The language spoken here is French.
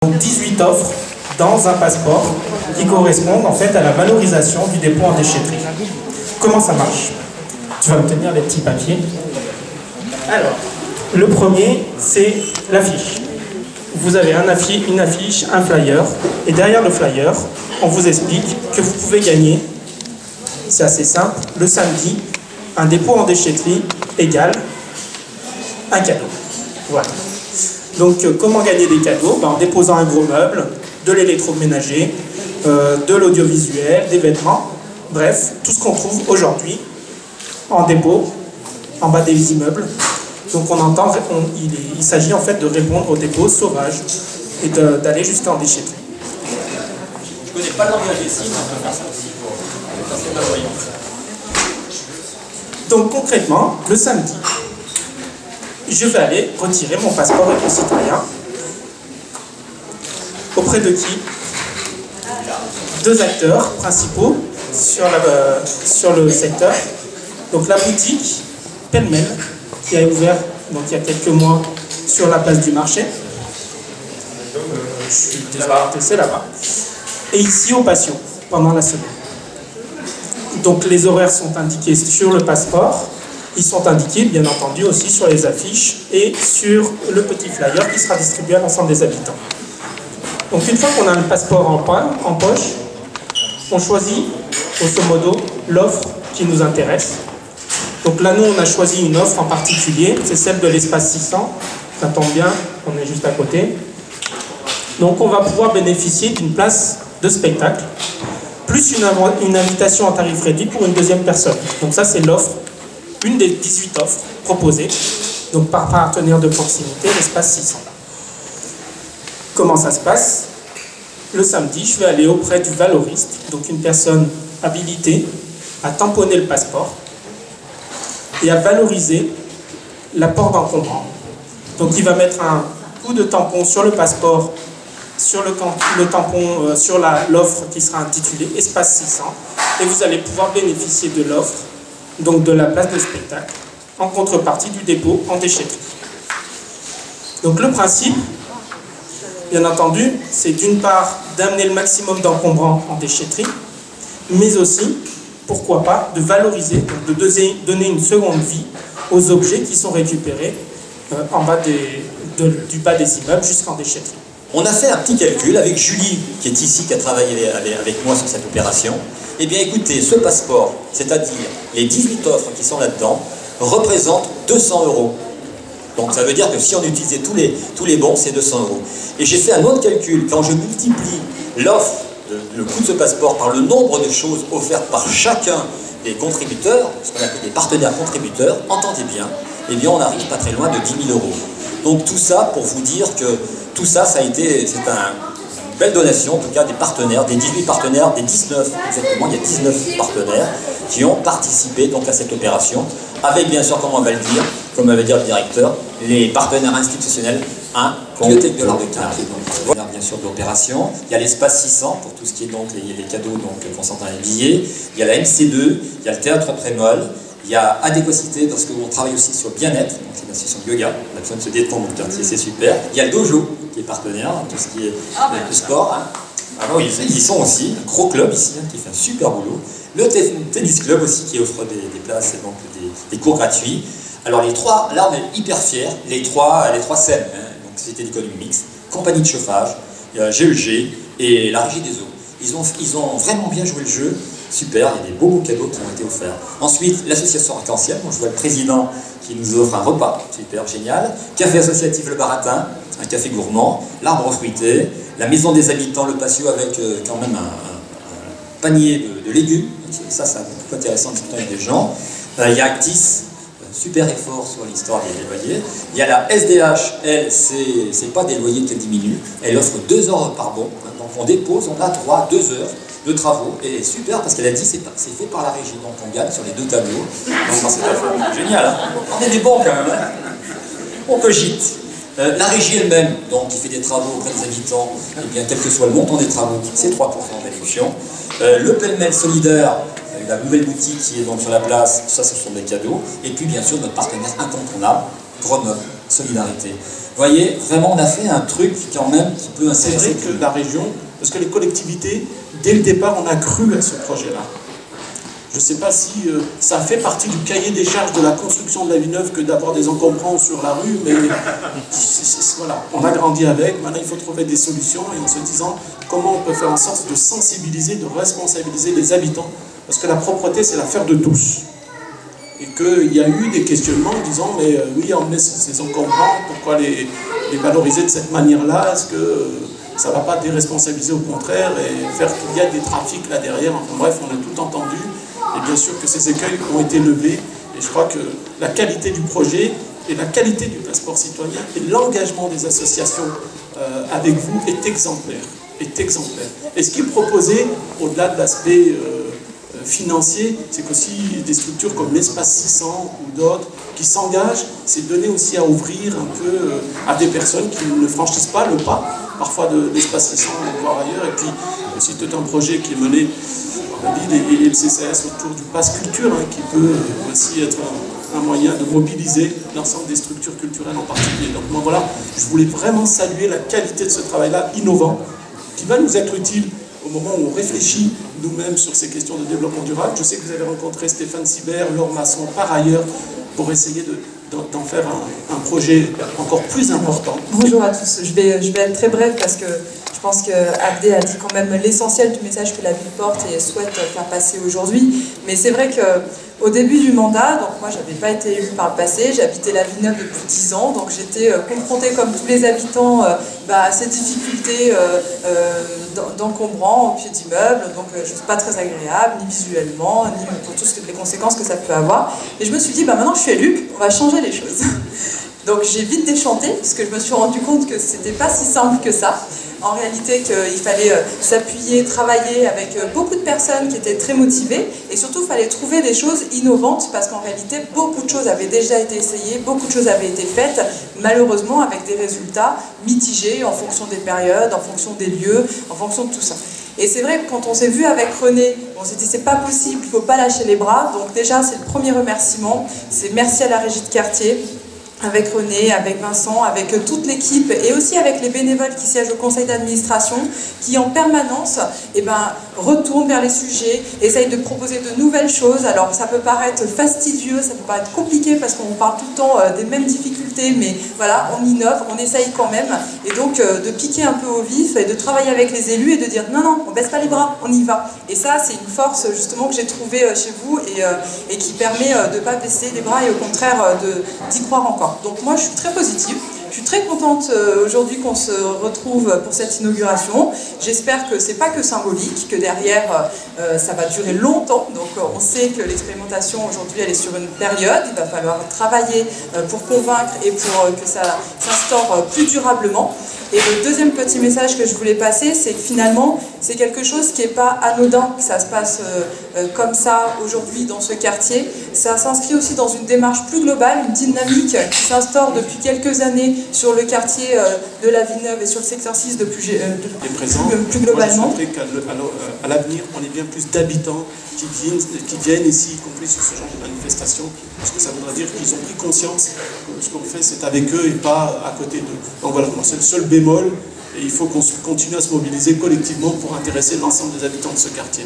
Donc 18 offres dans un passeport qui correspondent en fait à la valorisation du dépôt en déchetterie. Comment ça marche? Tu vas me tenir les petits papiers. Alors, le premier, c'est l'affiche. Vous avez une affiche, un flyer, et derrière le flyer, on vous explique que vous pouvez gagner, c'est assez simple, le samedi, un dépôt en déchetterie égale un cadeau. Voilà. Donc, comment gagner des cadeaux? En déposant un gros meuble, de l'électroménager, de l'audiovisuel, des vêtements, bref, tout ce qu'on trouve aujourd'hui en dépôt, en bas des immeubles. Donc il s'agit en fait de répondre aux dépôts sauvages et d'aller jusqu'en déchetterie. Je connais pas le langage des signes, on peut faire ça aussi pour c'est pas voyant. Donc concrètement, le samedi, je vais aller retirer mon passeport éco-citoyen. Auprès de qui? Deux acteurs principaux sur le secteur. Donc la boutique Pêle-mêle, qui a ouvert donc, il y a quelques mois sur la place du marché. Je suis désolé, c'est là-bas. Et ici au patio, pendant la semaine. Donc les horaires sont indiqués sur le passeport. Ils sont indiqués, bien entendu, aussi sur les affiches et sur le petit flyer qui sera distribué à l'ensemble des habitants. Donc une fois qu'on a le passeport en poche, on choisit, grosso modo, l'offre qui nous intéresse. Donc là, nous, on a choisi une offre en particulier, c'est celle de l'espace 600. Ça tombe bien, on est juste à côté. Donc on va pouvoir bénéficier d'une place de spectacle, plus une invitation en tarif réduit pour une deuxième personne. Donc ça, c'est l'offre, une des 18 offres proposées, donc par partenaire de proximité, l'espace 600. Comment ça se passe? Le samedi, je vais aller auprès du valoriste, donc une personne habilitée à tamponner le passeport et à valoriser l'apport d'encombrant. Donc il va mettre un coup de tampon sur le passeport, sur le tampon sur l'offre qui sera intitulée Espace 600, et vous allez pouvoir bénéficier de l'offre, donc de la place de spectacle, en contrepartie du dépôt en déchetterie. Donc le principe, bien entendu, c'est d'une part d'amener le maximum d'encombrants en déchetterie, mais aussi, pourquoi pas, de valoriser, de donner une seconde vie aux objets qui sont récupérés en bas du bas des immeubles jusqu'en déchetterie. On a fait un petit calcul avec Julie, qui est ici, qui a travaillé avec moi sur cette opération. Eh bien écoutez, ce passeport, c'est-à-dire les 18 offres qui sont là-dedans, représentent 200 €. Donc ça veut dire que si on utilisait tous les bons, c'est 200 €. Et j'ai fait un autre calcul, quand je multiplie l'offre, le coût de ce passeport par le nombre de choses offertes par chacun des contributeurs, ce qu'on appelle des partenaires contributeurs, entendez bien, eh bien on n'arrive pas très loin de 10 000 €. Donc tout ça pour vous dire que tout ça, c'est une belle donation, en tout cas des partenaires, des 18 partenaires, des 19, exactement, il y a 19 partenaires qui ont participé donc à cette opération, avec bien sûr, comme on va le dire, comme va dire le directeur, les partenaires institutionnels, Bibliothèque de l'Art de Quinte, voilà bien sûr de l'opération. Il y a l'espace 600 pour tout ce qui est donc les cadeaux concernant les billets. Il y a la MC2, il y a le théâtre Prémol, il y a Adéquacité, parce qu'on travaille aussi sur bien-être, donc c'est une association de yoga, on a besoin de se détendre dans le quartier, c'est super. Il y a le dojo qui est partenaire, tout ce qui est le sport. Ah oui, ils y sont aussi, un gros club ici qui fait un super boulot. Le tennis club aussi qui offre des places et donc des cours gratuits. Alors les trois, là on est hyper fiers, les trois scènes, donc Société d'économie mixte, compagnie de chauffage, GEG et la Régie des eaux. Ils ont vraiment bien joué le jeu, super, il y a des beaux cadeaux qui ont été offerts. Ensuite, l'association Arc-en-Ciel, je vois le président qui nous offre un repas, super, génial. Café associatif Le Baratin, un café gourmand, l'arbre fruité, la maison des habitants, le patio avec quand même un panier de légumes, ça c'est beaucoup intéressant de discuter avec des gens. Il y a Actis, super effort sur l'histoire des loyers. Il y a la SDH, elle, c'est pas des loyers qu'elle diminue, elle offre 2 heures par bon, donc on dépose, on a droit à 2 heures de travaux, et super parce qu'elle a dit c'est fait par la régie, donc on gagne sur les 2 tableaux, donc c'est génial, hein, on est des bons quand même, hein, on cogite. La régie elle-même, donc qui fait des travaux auprès des habitants, et bien quel que soit le montant des travaux, c'est 3% de réduction. Le pêle-mêle solidaire, la nouvelle boutique qui est donc sur la place, ça ce sont des cadeaux. Et puis bien sûr notre partenaire incontournable, Grenoble Solidarité. voyez, vraiment on a fait un truc quand même qui peut intéresser. C'est vrai que la région, parce que les collectivités, dès le départ, on a cru à ce projet-là. Je ne sais pas si ça fait partie du cahier des charges de la construction de la Villeneuve que d'avoir des encombrants sur la rue, mais voilà, on a grandi avec, maintenant il faut trouver des solutions et en se disant comment on peut faire en sorte de sensibiliser, de responsabiliser les habitants, parce que la propreté c'est l'affaire de tous. Et qu'il y a eu des questionnements en disant mais oui, emmener ces encombrants, pourquoi les valoriser de cette manière-là, est-ce que ça ne va pas déresponsabiliser au contraire et faire qu'il y a des trafics là derrière, enfin bref, on a tout entendu. Et bien sûr que ces écueils ont été levés, et je crois que la qualité du projet et la qualité du passeport citoyen et l'engagement des associations avec vous est exemplaire. Et ce qui est proposé, au-delà de l'aspect financier, c'est qu'aussi des structures comme l'Espace 600 ou d'autres qui s'engagent, c'est donner aussi à ouvrir un peu à des personnes qui ne franchissent pas le pas, parfois de l'Espace 600, voire ailleurs, et puis aussi tout un projet qui est mené par la ville et le CCAS autour du Pass Culture, hein, qui peut aussi être un moyen de mobiliser l'ensemble des structures culturelles en particulier. Donc moi, voilà, je voulais vraiment saluer la qualité de ce travail-là innovant, qui va nous être utile au moment où on réfléchit nous-mêmes sur ces questions de développement durable. Je sais que vous avez rencontré Stéphane Sibert, Laure Masson par ailleurs, pour essayer d'en faire un projet encore plus important. Bonjour à tous, je vais être très bref parce que je pense qu'Abdé a dit quand même l'essentiel du message que la ville porte et souhaite faire passer aujourd'hui. Mais c'est vrai qu'au début du mandat, donc moi j'avais pas été élue par le passé, j'habitais la Villeneuve depuis 10 ans, donc j'étais confrontée comme tous les habitants à ces difficultés d'encombrant au pied d'immeubles, donc juste pas très agréable, ni visuellement, ni pour toutes les conséquences que ça peut avoir. Et je me suis dit, maintenant je suis élue, on va changer les choses. Donc j'ai vite déchanté, puisque je me suis rendu compte que c'était pas si simple que ça. En réalité, qu'il fallait s'appuyer, travailler avec beaucoup de personnes qui étaient très motivées, et surtout, il fallait trouver des choses innovantes, parce qu'en réalité, beaucoup de choses avaient déjà été essayées, beaucoup de choses avaient été faites, malheureusement avec des résultats mitigés en fonction des périodes, en fonction des lieux, en fonction de tout ça. Et c'est vrai que quand on s'est vu avec René, on s'est dit c'est pas possible, il ne faut pas lâcher les bras. Donc déjà, c'est le premier remerciement, c'est merci à la régie de quartier, avec René, avec Vincent, avec toute l'équipe et aussi avec les bénévoles qui siègent au conseil d'administration qui en permanence retournent vers les sujets, essayent de proposer de nouvelles choses. Alors ça peut paraître fastidieux, ça peut paraître compliqué parce qu'on parle tout le temps des mêmes difficultés, mais voilà, on innove, on essaye quand même, et donc de piquer un peu au vif et de travailler avec les élus et de dire non, on baisse pas les bras, on y va. Et ça c'est une force justement que j'ai trouvée chez vous et qui permet de ne pas baisser les bras et au contraire d'y croire encore. Donc moi je suis très positive, je suis très contente aujourd'hui qu'on se retrouve pour cette inauguration. J'espère que c'est pas que symbolique, que derrière ça va durer longtemps. Donc on sait que l'expérimentation aujourd'hui elle est sur une période, il va falloir travailler pour convaincre et pour que ça s'instaure plus durablement. Et le deuxième petit message que je voulais passer, c'est que finalement, c'est quelque chose qui n'est pas anodin, que ça se passe comme ça aujourd'hui dans ce quartier. Ça s'inscrit aussi dans une démarche plus globale, une dynamique qui s'instaure depuis quelques années sur le quartier de la Villeneuve et sur le secteur 6 plus globalement. Moi, je souhaiterais qu'à l'avenir, on ait bien plus d'habitants qui viennent ici, y compris sur ce genre de manifestation, parce que ça voudra dire qu'ils ont pris conscience que ce qu'on fait, c'est avec eux et pas à côté d'eux. Donc voilà, c'est le seul bémol, et il faut qu'on continue à se mobiliser collectivement pour intéresser l'ensemble des habitants de ce quartier.